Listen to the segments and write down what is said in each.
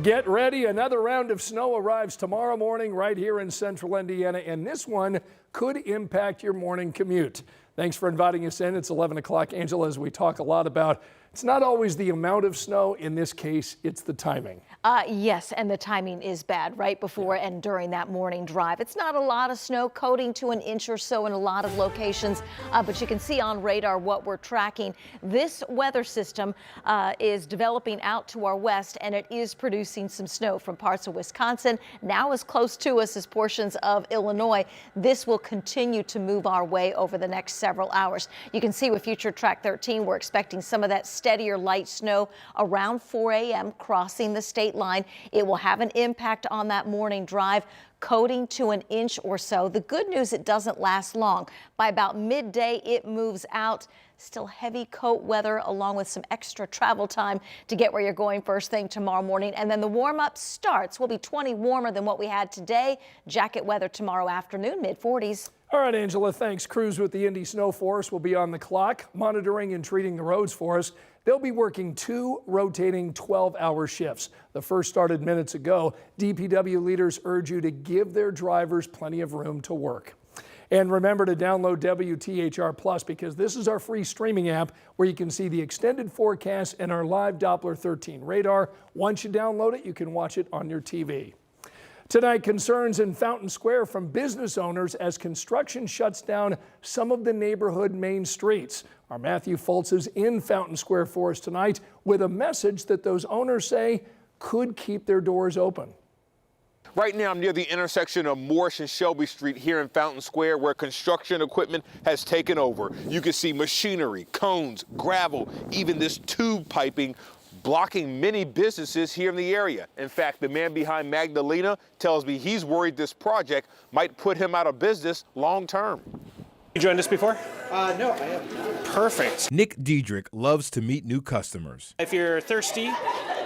Get ready, another round of snow arrives tomorrow morning right here in central Indiana, and this one could impact your morning commute. Thanks for inviting us in. It's 11 o'clock. Angela, as we talk a lot about, it's not always the amount of snow. In this case, it's the timing. Yes, and the timing is bad right before and during that morning drive. It's not a lot of snow, coating to an inch or so in a lot of locations, but you can see on radar what we're tracking. This weather system is developing out to our west, and it is producing some snow from parts of Wisconsin, now as close to us as portions of Illinois. This will continue to move our way over the next several hours. You can see with Future Track 13, we're expecting some of that steadier light snow around 4 a.m. crossing the state line. It will have an impact on that morning drive, coating to an inch or so. The good news, it doesn't last long. By about midday, it moves out. Still heavy coat weather along with some extra travel time to get where you're going first thing tomorrow morning. And then the warm up starts. We'll be 20 warmer than what we had today. Jacket weather tomorrow afternoon, mid-40s. All right, Angela, thanks. Crews with the Indy Snow Force will be on the clock, monitoring and treating the roads for us. They'll be working 2 rotating 12-hour shifts. The first started minutes ago. DPW leaders urge you to give their drivers plenty of room to work. And remember to download WTHR Plus, because this is our free streaming app where you can see the extended forecast and our live Doppler 13 radar. Once you download it, you can watch it on your TV. Tonight, concerns in Fountain Square from business owners as construction shuts down some of the neighborhood main streets. Our Matthew Foltz is in Fountain Square for us tonight with a message that those owners say could keep their doors open. Right now, I'm near the intersection of Morris and Shelby Street here in Fountain Square, where construction equipment has taken over. You can see machinery, cones, gravel, even this tube piping blocking many businesses here in the area. In fact, the man behind Magdalena tells me he's worried this project might put him out of business long term. You joined us before? No, I haven't. Perfect. Nick Diedrich loves to meet new customers. If you're thirsty,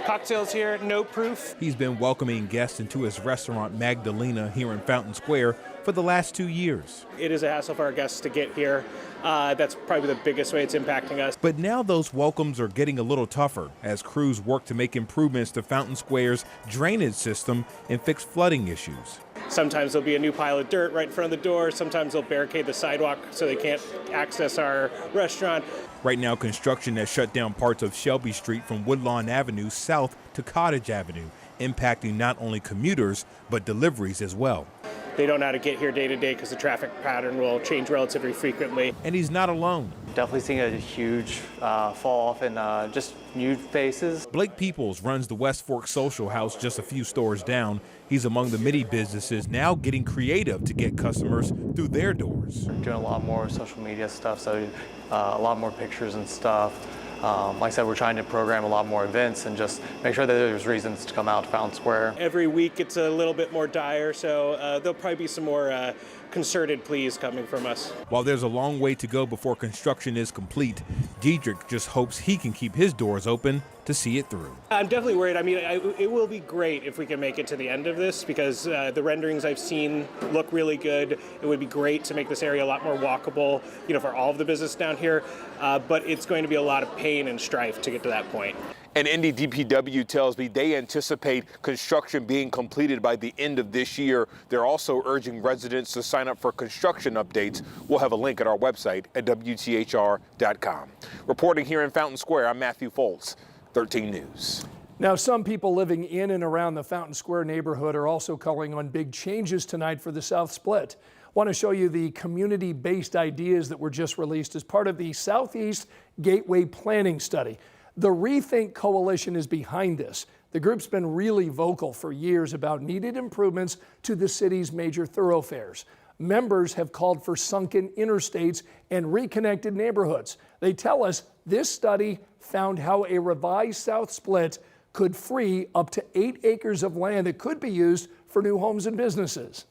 cocktails here, no proof. He's been welcoming guests into his restaurant Magdalena here in Fountain Square for the last 2 years. It is a hassle for our guests to get here. That's probably the biggest way it's impacting us. But now those welcomes are getting a little tougher as crews work to make improvements to Fountain Square's drainage system and fix flooding issues. Sometimes there'll be a new pile of dirt right in front of the door. Sometimes they'll barricade the sidewalk so they can't access our restaurant. Right now, construction has shut down parts of Shelby Street from Woodlawn Avenue south to Cottage Avenue, impacting not only commuters, but deliveries as well. They don't know how to get here day to day because the traffic pattern will change relatively frequently. And he's not alone. Definitely seeing a huge fall off in just new faces. Blake Peoples runs the West Fork Social House just a few stores down. He's among the many businesses now getting creative to get customers through their doors. Doing a lot more social media stuff, so a lot more pictures and stuff. Like I said, we're trying to program a lot more events and just make sure that there's reasons to come out to Fountain Square. Every week it's a little bit more dire, so there'll probably be some more concerted pleas coming from us. While there's a long way to go before construction is complete, Diedrich just hopes he can keep his doors open to see it through. I'm definitely worried. I mean, it will be great if we can make it to the end of this, because the renderings I've seen look really good. It would be great to make this area a lot more walkable, for all of the business down here. But it's going to be a lot of pain and strife to get to that point. And Indy DPW tells me they anticipate construction being completed by the end of this year. They're also urging residents to sign up for construction updates. We'll have a link at our website at WTHR.com. Reporting here in Fountain Square, I'm Matthew Foltz, 13 News. Now, some people living in and around the Fountain Square neighborhood are also calling on big changes tonight for the South Split. Want to show you the community-based ideas that were just released as part of the Southeast Gateway Planning Study. The Rethink Coalition is behind this. The group's been really vocal for years about needed improvements to the city's major thoroughfares. Members have called for sunken interstates and reconnected neighborhoods. They tell us this study found how a revised South Split could free up to 8 acres of land that could be used for new homes and businesses.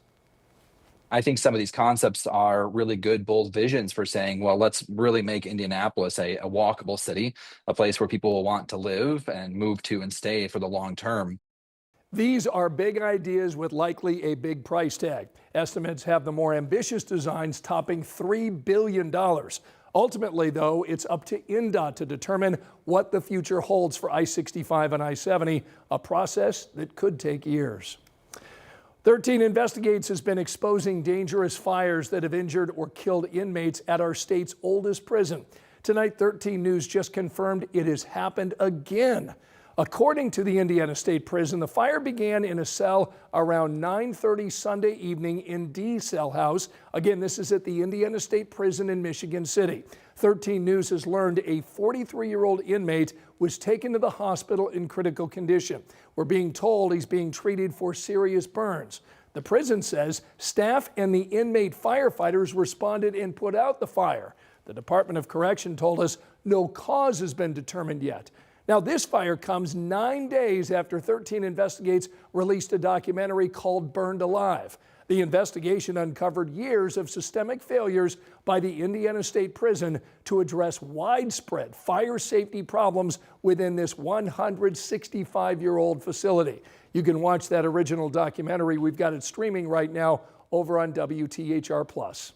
I think some of these concepts are really good, bold visions for saying, well, let's really make Indianapolis a walkable city, a place where people will want to live and move to and stay for the long term. These are big ideas with likely a big price tag. Estimates have the more ambitious designs topping $3 billion. Ultimately, though, it's up to INDOT to determine what the future holds for I-65 and I-70, a process that could take years. 13 Investigates has been exposing dangerous fires that have injured or killed inmates at our state's oldest prison. Tonight, 13 News just confirmed it has happened again. According to the Indiana State Prison, the fire began in a cell around 9:30 Sunday evening in D cell house. Again, this is at the Indiana State Prison in Michigan City. 13 News has learned a 43-year-old inmate was taken to the hospital in critical condition. We're being told he's being treated for serious burns. The prison says staff and the inmate firefighters responded and put out the fire. The Department of Correction told us no cause has been determined yet. Now, this fire comes 9 days after 13 Investigates released a documentary called Burned Alive. The investigation uncovered years of systemic failures by the Indiana State Prison to address widespread fire safety problems within this 165-year-old facility. You can watch that original documentary. We've got it streaming right now over on WTHR+.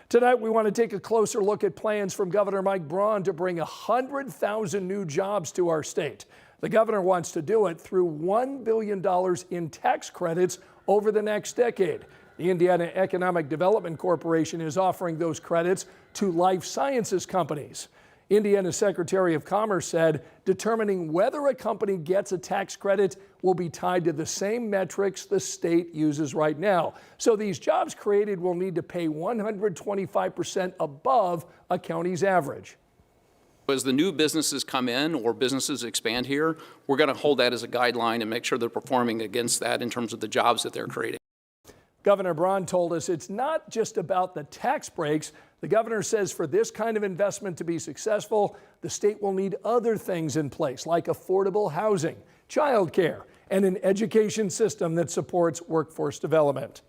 Tonight, we want to take a closer look at plans from Governor Mike Braun to bring 100,000 new jobs to our state. The governor wants to do it through $1 billion in tax credits over the next decade. The Indiana Economic Development Corporation is offering those credits to life sciences companies. Indiana Secretary of Commerce said determining whether a company gets a tax credit will be tied to the same metrics the state uses right now. So these jobs created will need to pay 125% above a county's average. As the new businesses come in or businesses expand here, we're going to hold that as a guideline and make sure they're performing against that in terms of the jobs that they're creating. Governor Braun told us it's not just about the tax breaks. The governor says for this kind of investment to be successful, the state will need other things in place like affordable housing, childcare, and an education system that supports workforce development.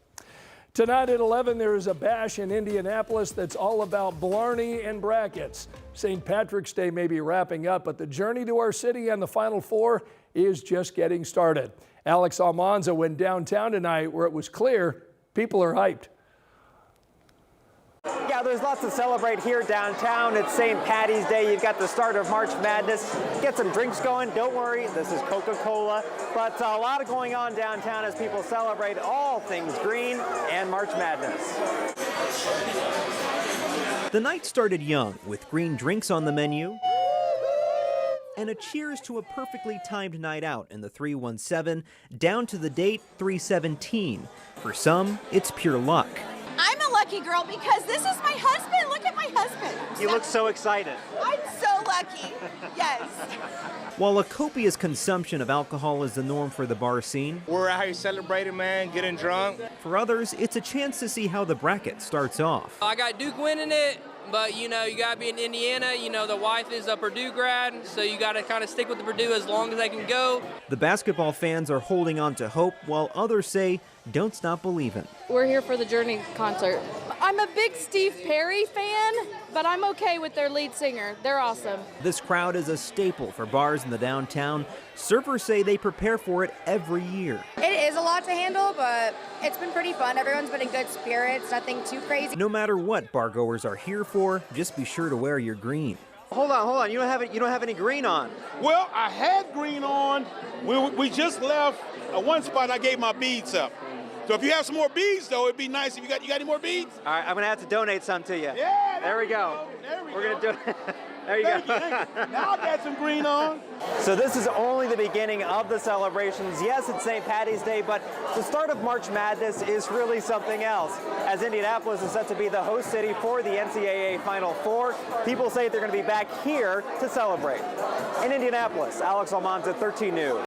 Tonight at 11, there is a bash in Indianapolis that's all about Blarney and brackets. St. Patrick's Day may be wrapping up, but the journey to our city and the Final Four is just getting started. Alex Almanza went downtown tonight where it was clear people are hyped. Yeah, there's lots to celebrate here downtown. It's St. Patty's Day. You've got the start of March Madness. Get some drinks going. Don't worry, this is Coca-Cola. But a lot going on downtown as people celebrate all things green and March Madness. The night started young with green drinks on the menu and a cheers to a perfectly timed night out in the 317 down to the date 317. For some, it's pure luck. I'm a lucky girl because this is my husband. Look at my husband. You look so excited. I'm so lucky. Yes. While a copious consumption of alcohol is the norm for the bar scene, we're out here celebrating, man, getting drunk. For others, it's a chance to see how the bracket starts off. I got Duke winning it, but you gotta be in Indiana. The wife is a Purdue grad, so you gotta kind of stick with the Purdue as long as they can go. The basketball fans are holding on to hope, while others say, don't stop believing. We're here for the Journey concert. I'm a big Steve Perry fan, but I'm okay with their lead singer. They're awesome. This crowd is a staple for bars in the downtown. Surfers say they prepare for it every year. It is a lot to handle, but it's been pretty fun. Everyone's been in good spirits, nothing too crazy. No matter what bargoers are here for, just be sure to wear your green. Hold on. You don't have any green on. Well, I had green on. We just left one spot. I gave my beads up. So if you have some more beads, though, it'd be nice if you got any more beads. All right, I'm gonna have to donate some to you. Yeah, there we go. We're gonna do it. There you Thank go. You. Now I got some green on. So this is only the beginning of the celebrations. Yes, it's St. Patty's Day, but the start of March Madness is really something else. As Indianapolis is set to be the host city for the NCAA Final Four, people say they're going to be back here to celebrate. In Indianapolis, Alex Almanza, 13 News.